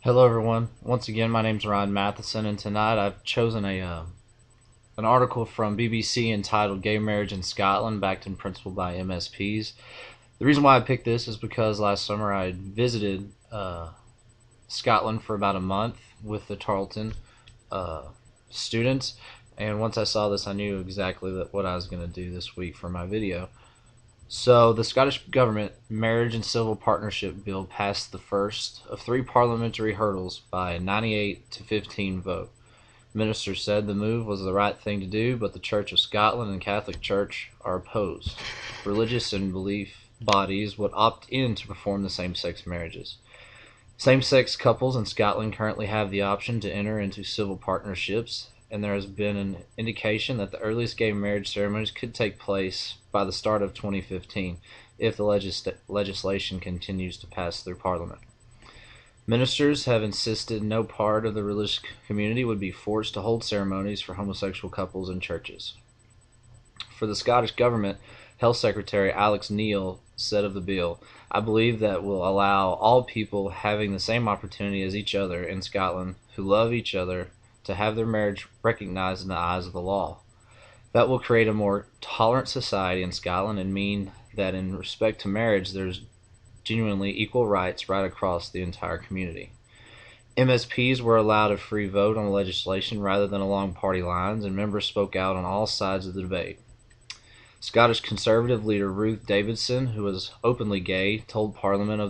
Hello, everyone. Once again, my name's Ryan Matheson, and tonight I've chosen an article from BBC entitled "Gay Marriage in Scotland, Backed in Principle by MSPs." The reason why I picked this is because last summer I visited Scotland for about a month with the Tarleton uh, students, and once I saw this, I knew exactly what I was going to do this week for my video. So, the Scottish Government Marriage and Civil Partnership Bill passed the first of three parliamentary hurdles by a 98 to 15 vote. Ministers said the move was the right thing to do, but the Church of Scotland and Catholic Church are opposed. Religious and belief bodies would opt in to perform the same-sex marriages. Same-sex couples in Scotland currently have the option to enter into civil partnerships, and there has been an indication that the earliest gay marriage ceremonies could take place by the start of 2015 if the legislation continues to pass through Parliament. Ministers have insisted no part of the religious community would be forced to hold ceremonies for homosexual couples in churches. For the Scottish Government, Health Secretary Alex Neil said of the bill, "I believe that will allow all people having the same opportunity as each other in Scotland who love each other to have their marriage recognized in the eyes of the law. That will create a more tolerant society in Scotland and mean that in respect to marriage there's genuinely equal rights right across the entire community." MSPs were allowed a free vote on the legislation rather than along party lines, and members spoke out on all sides of the debate. Scottish Conservative leader Ruth Davidson, who was openly gay, told Parliament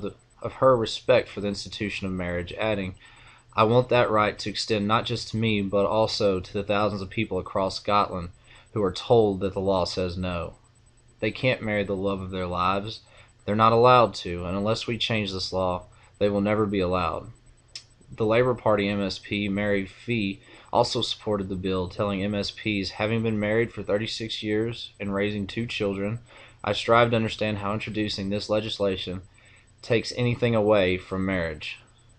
of her respect for the institution of marriage, adding, "I want that right to extend not just to me, but also to the thousands of people across Scotland who are told that the law says no. They can't marry the love of their lives. They're not allowed to, and unless we change this law, they will never be allowed." The Labour Party MSP Mary Fee also supported the bill, telling MSPs, "Having been married for 36 years and raising two children, I strive to understand how introducing this legislation takes anything away from marriage."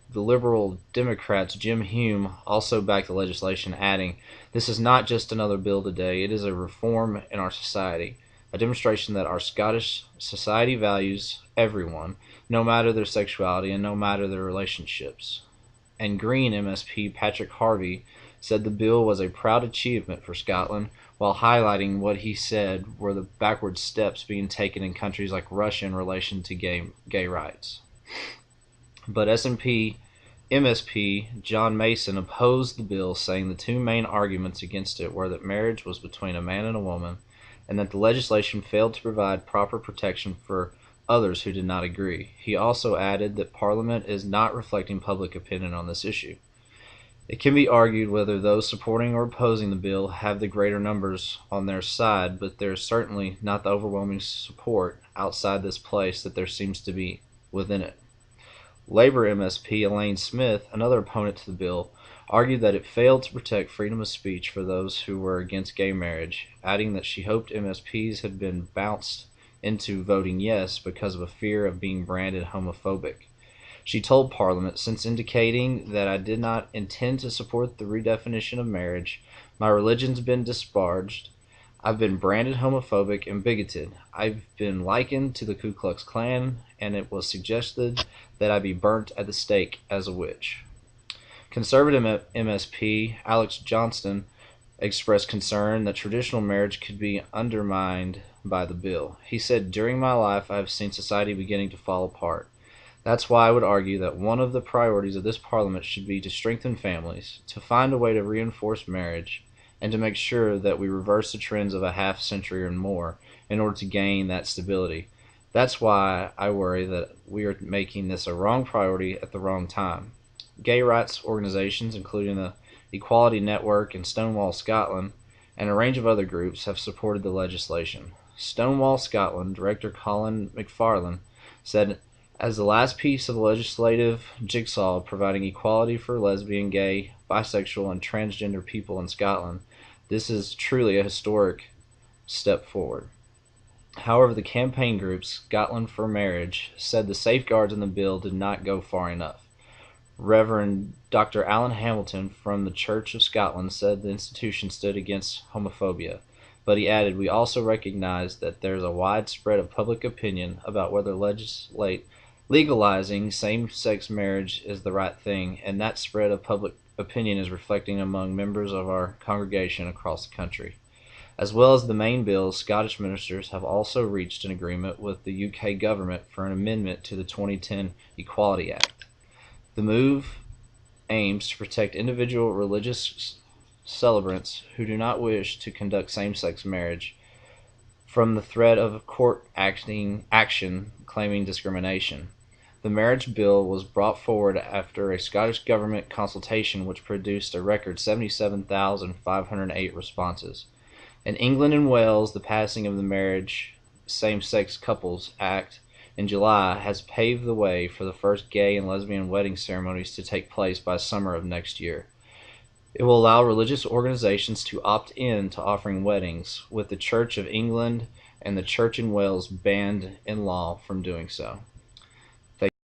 The Liberal Democrats Jim Hume also backed the legislation, adding, "This is not just another bill today, it is a reform in our society, a demonstration that our Scottish society values everyone, no matter their sexuality and no matter their relationships." And Green MSP Patrick Harvey said the bill was a proud achievement for Scotland, while highlighting what he said were the backward steps being taken in countries like Russia in relation to gay rights. But SNP MSP John Mason opposed the bill, saying the two main arguments against it were that marriage was between a man and a woman, and that the legislation failed to provide proper protection for others who did not agree. He also added that Parliament is not reflecting public opinion on this issue. It can be argued whether those supporting or opposing the bill have the greater numbers on their side, but there is certainly not the overwhelming support outside this place that there seems to be within it. Labour MSP Elaine Smith, another opponent to the bill, argued that it failed to protect freedom of speech for those who were against gay marriage, adding that she hoped MSPs had been bounced into voting yes because of a fear of being branded homophobic. She told Parliament, "Since indicating that I did not intend to support the redefinition of marriage, my religion's been disparaged. I've been branded homophobic and bigoted. I've been likened to the Ku Klux Klan, and it was suggested that I be burnt at the stake as a witch." Conservative MSP Alex Johnston expressed concern that traditional marriage could be undermined by the bill. He said, "During my life, I have seen society beginning to fall apart. That's why I would argue that one of the priorities of this Parliament should be to strengthen families, to find a way to reinforce marriage, and to make sure that we reverse the trends of a half century or more in order to gain that stability. That's why I worry that we are making this a wrong priority at the wrong time." Gay rights organizations, including the Equality Network and Stonewall Scotland, and a range of other groups, have supported the legislation. Stonewall Scotland director Colin McFarlane said, "As the last piece of the legislative jigsaw providing equality for lesbian, gay, bisexual, and transgender people in Scotland, this is truly a historic step forward." However, the campaign group Scotland for Marriage said the safeguards in the bill did not go far enough. Reverend Dr. Alan Hamilton from the Church of Scotland said the institution stood against homophobia, but he added, "We also recognize that there is a wide spread of public opinion about whether legislate Legalizing same-sex marriage is the right thing, and that spread of public opinion is reflecting among members of our congregation across the country. As well as the main bill, Scottish ministers have also reached an agreement with the UK government for an amendment to the 2010 Equality Act. The move aims to protect individual religious celebrants who do not wish to conduct same-sex marriage from the threat of court action claiming discrimination. The marriage bill was brought forward after a Scottish government consultation which produced a record 77,508 responses. In England and Wales, the passing of the Marriage Same-Sex Couples Act in July has paved the way for the first gay and lesbian wedding ceremonies to take place by summer of next year. It will allow religious organizations to opt in to offering weddings, with the Church of England and the Church in Wales banned in law from doing so.